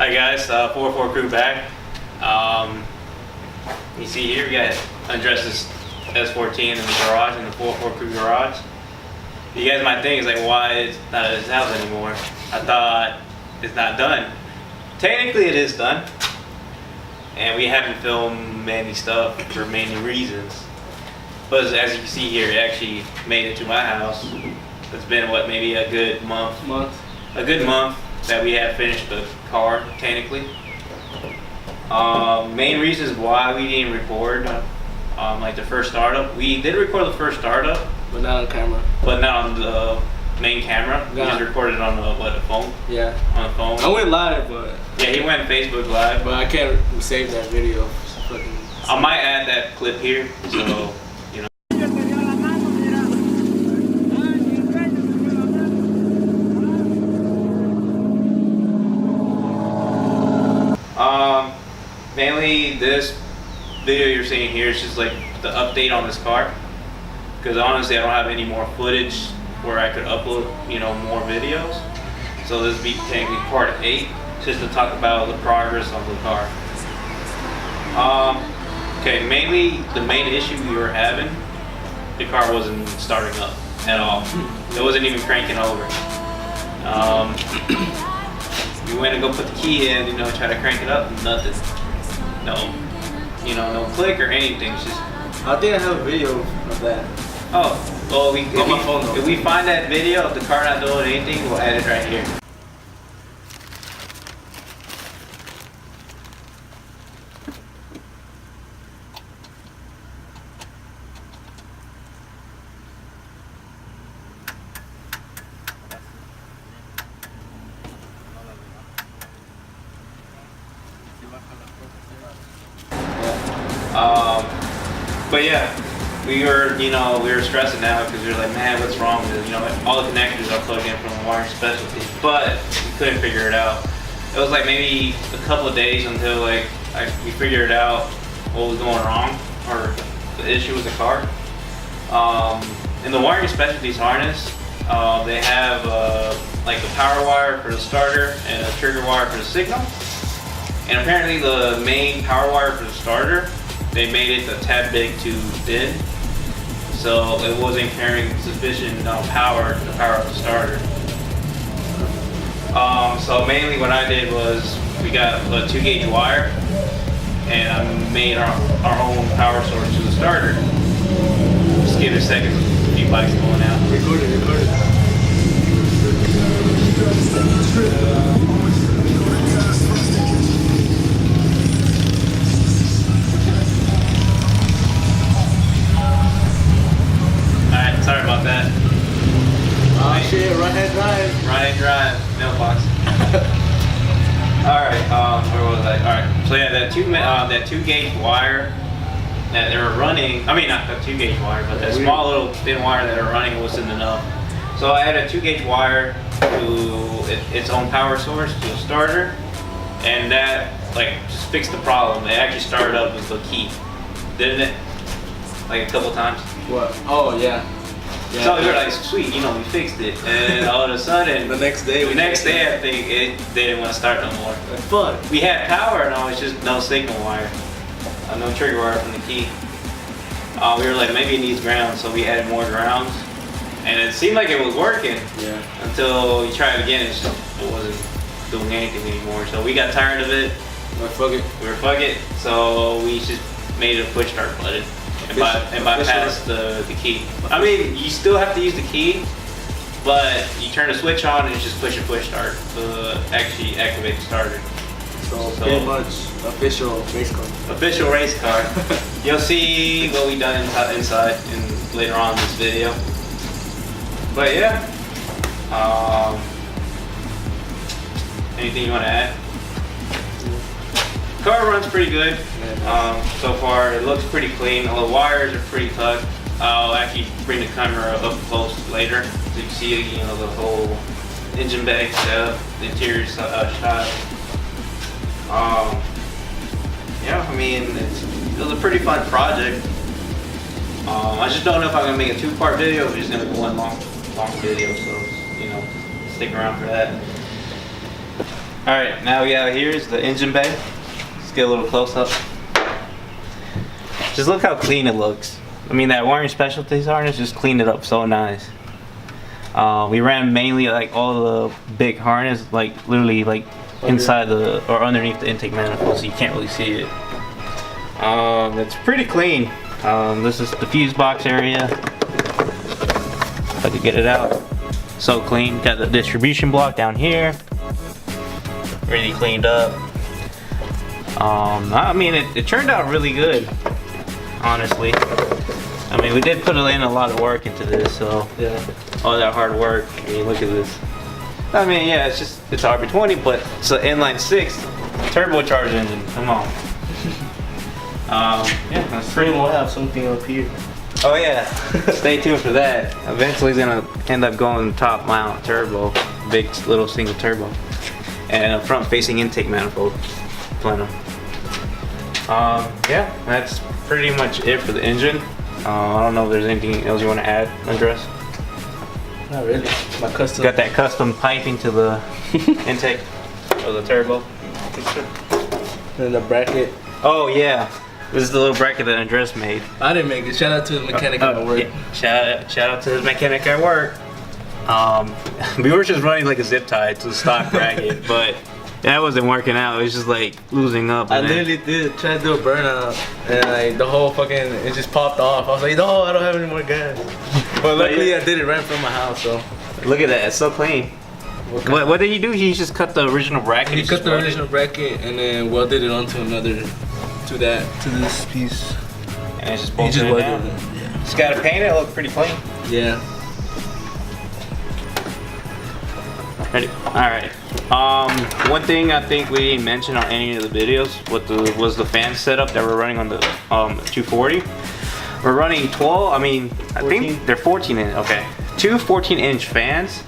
Hi guys, 404 crew back. You see here we got undressed this S14 in the garage, in the 404 crew garage. You guys might think, it's like, why it's not at his house anymore? I thought it's not done. Technically it is done. And we haven't filmed many stuff for many reasons. But as you can see here, it actually made it to my house. It's been, what, maybe a good month? A good month that we have finished the car, technically. Main reasons why we didn't record like the first startup. We did record the first startup, but not on camera. But not on the main camera. Yeah. We just recorded on the a phone. Yeah. On the phone. I went live, but yeah, he went Facebook live. But I can't save that video. I might add that clip here, so you know. Mainly this video you're seeing here is just like the update on this car, because honestly I don't have any more footage where I could upload, you know, more videos. So this will be technically part 8, just to talk about the progress of the car. Okay, mainly the main issue we were having, the car wasn't starting up at all. It wasn't even cranking over. We went to go put the key in, you know, try to crank it up, nothing. No, you know, no click or anything. It's just. I think I have a video of that. Oh, well, if we find that video of the car not doing anything, we'll add it right here. But yeah, we were stressing out because we were like, man, what's wrong with it? You know, all the connectors are plugged in from the wiring specialty, but we couldn't figure it out. It was like maybe a couple of days until like we figured out what was going wrong or the issue with the car. In the wiring specialties harness, they have like the power wire for the starter and a trigger wire for the signal. And apparently the main power wire for the starter, they made it a tad big too thin, so it wasn't carrying sufficient power to power up the starter. So mainly what I did was we got a 2-gauge wire and I made our own power source to the starter. Just give it a second, a few bikes going out. Record it. Sorry about that. Oh shit, right-hand drive. Right-hand drive, mailbox. Alright, where was I? Alright, so yeah, that 2-gauge wire that they were running, I mean not the 2-gauge wire, but that small little thin wire that they're running wasn't enough. So I had a 2-gauge wire to its own power source to the starter, and that like just fixed the problem. It actually started up with the key, didn't it? Like a couple times. What? Oh yeah. So we were like, sweet, you know, we fixed it. And all of a sudden, the next day I think it didn't want to start no more. Fun. We had power, and it's just no signal wire, no trigger wire from the key. We were like, maybe it needs ground, so we added more grounds, and it seemed like it was working. Yeah. Until you try it again, it wasn't doing anything anymore. So we got tired of it. Fuck it. We were fuck it. So we just made it a push start button. And bypass the key. I mean, you still have to use the key, but you turn the switch on and it's just push start to actually activate the starter. So pretty much official race car. Official race car. You'll see what we done inside later on in this video. But yeah, anything you want to add? Car runs pretty good so far. It looks pretty clean. All the wires are pretty tucked. I'll actually bring the camera up close later so you can see, you know, the whole engine bay setup, the interior shot. Yeah, I mean, it was a pretty fun project. I just don't know if I'm gonna make a 2-part video or if it's just gonna go one long video. So, you know, stick around for that. All right, now we have here is the engine bay. Let's get a little close up. Just look how clean it looks. I mean, that wiring specialties harness just cleaned it up so nice. We ran mainly like all the big harness, like literally like inside the or underneath the intake manifold, so you can't really see it. It's pretty clean. This is the fuse box area. If I could get it out. So clean. Got the distribution block down here. Really cleaned up. I mean, it turned out really good, honestly. I mean, we did put in a lot of work into this, so Yeah. all that hard work. I mean, look at this. I mean, yeah, it's RB20, but it's an inline 6 turbocharged engine. Come on. Yeah, that's pretty. We'll have something up here. Oh yeah, stay tuned for that. Eventually, it's gonna end up going top mount turbo, big little single turbo, and a front-facing intake manifold plenum. Yeah, that's pretty much it for the engine. I don't know if there's anything else you want to add, Andres. Not really. My custom. Got that custom piping to the intake of the turbo. And the bracket. Oh yeah, this is the little bracket that Andres made. I didn't make it. Shout out to the mechanic at work. Yeah. Shout out to the mechanic at work. We were just running like a zip tie to the stock bracket, but that wasn't working out. It was just like losing up. I literally did try to do a burnout, and like the whole fucking it just popped off. I was like, no, I don't have any more gas. But luckily, I did it right from my house. So look at that, it's so clean. What did he do? He just cut the original bracket. he cut the original bracket and then welded it onto another, to this piece. And it's just He bolted just it welded down. it. Yeah. Just gotta paint it. It look pretty clean. Yeah. Ready? All right. One thing I think we didn't mention on any of the videos was the fan setup that we're running on the 240. We're running 12. I mean, I 14. think they're 14 inch. Okay, two 14-inch fans,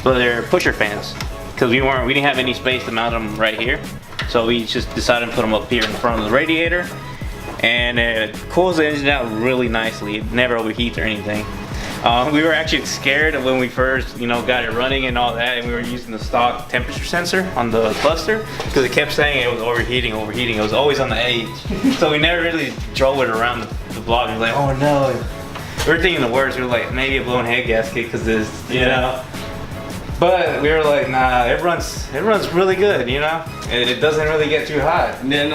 but they're pusher fans because we didn't have any space to mount them right here, so we just decided to put them up here in front of the radiator, and it cools the engine out really nicely. It never overheats or anything. We were actually scared when we first, got it running and all that, and we were using the stock temperature sensor on the cluster because it kept saying it was overheating. It was always on the edge, so we never really drove it around the block. We were like, oh no. We were thinking the worst. We were like, maybe a blown head gasket because this, But we were like, nah, it runs really good, and it doesn't really get too hot. And then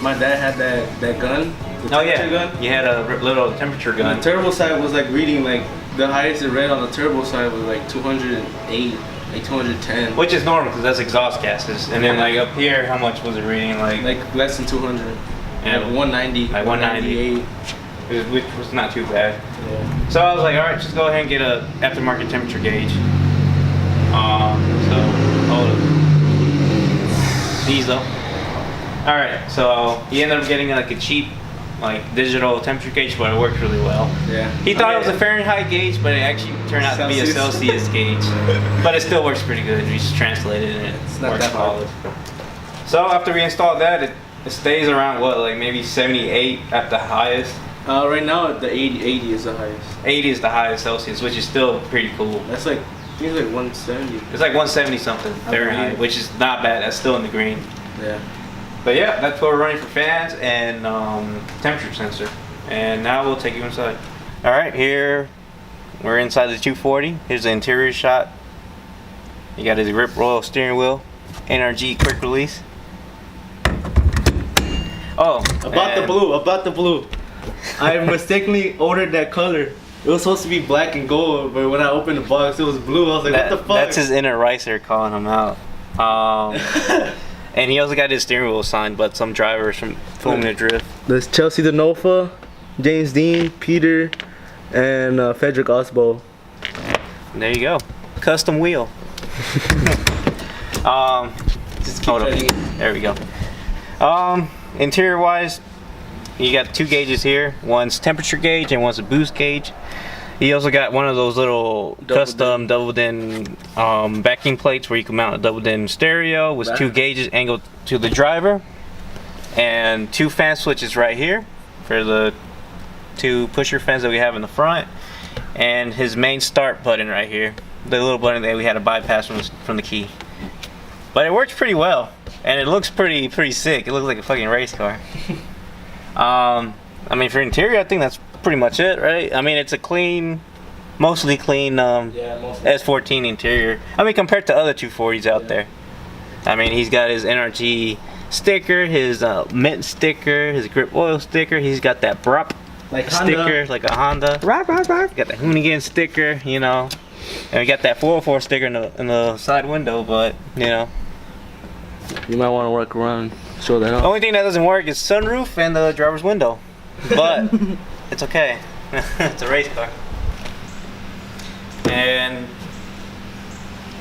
my dad had that gun. Oh yeah, gun. You had a little temperature gun. And the turbo side was like reading like the highest it read on the turbo side was like 208, like 210. Which is normal because that's exhaust gases. And then like up here, how much was it reading? Like less than 200. Yeah, like 190. Like 198. Which was not too bad. Yeah. So I was like, all right, just go ahead and get a aftermarket temperature gauge. So hold up. These though. All right, so he ended up getting like a cheap, like digital temperature gauge, but it worked really well. Yeah. He thought it was a Fahrenheit gauge, but it actually turned out to be a Celsius gauge. But it still works pretty good. We just translated it and It's it not works that hard. solid. So after we installed that, it stays around what, like maybe 78 at the highest. Right now the 80 is the highest. 80 is the highest Celsius, which is still pretty cool. That's like, I think it's like 170. It's like 170 something Fahrenheit, which is not bad. That's still in the green. Yeah. But yeah, that's what we're running for fans and temperature sensor. And now we'll take you inside. All right, here we're inside the 240. Here's the interior shot. You got his Rip Royal steering wheel, NRG quick release. Oh, About the blue. I mistakenly ordered that color. It was supposed to be black and gold, but when I opened the box, it was blue. I was like, what the fuck? That's his inner ricer calling him out. And he also got his steering wheel signed, but some drivers from filming the drift. There's Chelsea Denofa, James Dean, Peter, and Frederick Osbo. There you go. Custom wheel. Just keep hold up. treading. There we go. Interior wise, you got two gauges here. One's temperature gauge and one's a boost gauge. He also got one of those little custom double din backing plates where you can mount a double din stereo with two gauges angled to the driver, and two fan switches right here for the two pusher fans that we have in the front, and his main start button right here, the little button that we had to bypass from the key. But it works pretty well, and it looks pretty sick. It looks like a fucking race car. I mean, for interior, I think that's pretty much it, right? I mean, it's a clean, mostly clean S14 interior. I mean, compared to other 240s out there. I mean, he's got his NRG sticker, his mint sticker, his grip oil sticker. He's got that Brop sticker, like a Honda. Got the Hoonigan sticker, you know. And we got that 404 sticker in the side window, but, you know. You might want to work around, show that off. The only thing that doesn't work is sunroof and the driver's window. But it's okay. It's a race car. And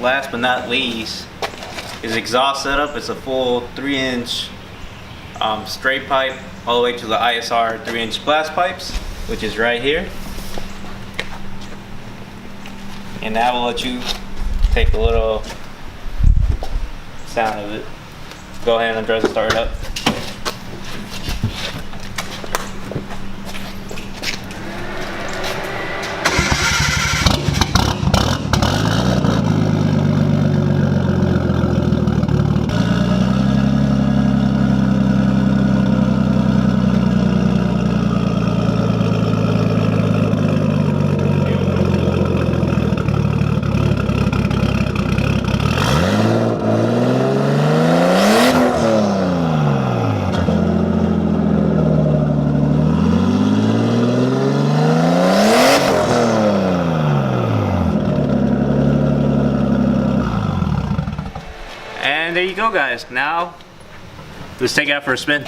last but not least is exhaust setup. It's a full 3-inch straight pipe all the way to the ISR 3-inch glass pipes, which is right here. And now we'll let you take a little sound of it. Go ahead and try to start it up. And there you go, guys. Now, let's take it out for a spin.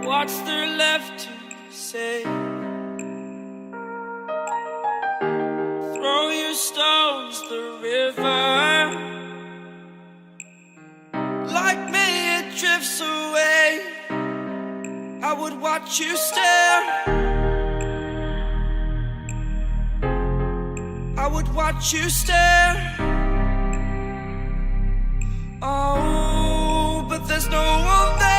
What's there left to say? Throw your stones the river. Like me it drifts away. I would watch you stare. I would watch you stare. Oh, but there's no one there.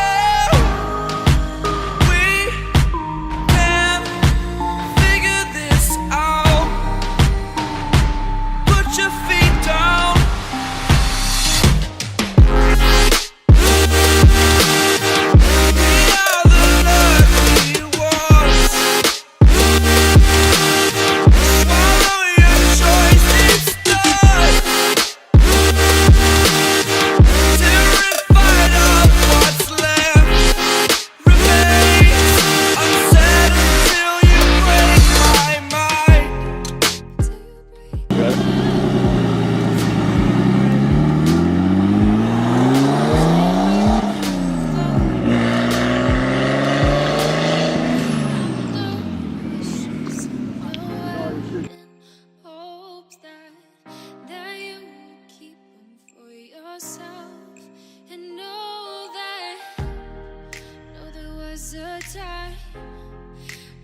What's time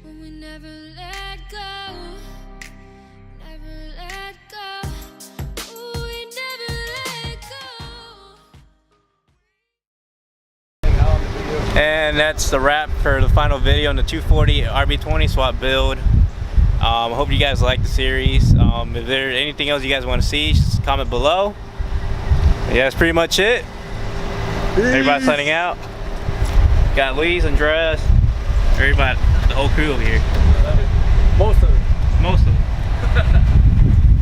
when we never let go, never let go. Ooh, we never let go. And that's the wrap for the final video on the 240 RB20 swap build. I hope you guys like the series. If there's anything else you guys want to see, just comment below. Yeah, that's pretty much it. Everybody signing out. Got Luis, Andres, everybody, the whole crew over here. Most of it. Most of them.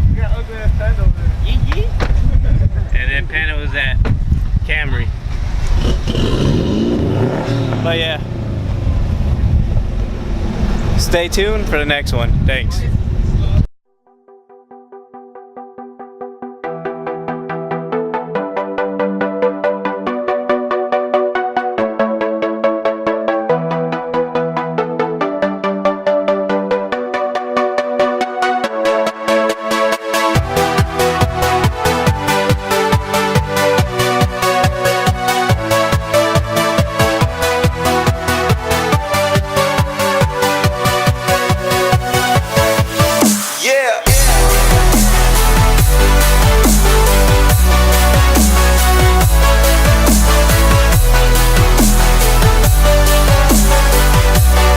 You got ugly ass Panda over there. Yee. And then Panda was at Camry. But yeah. Stay tuned for the next one. Thanks.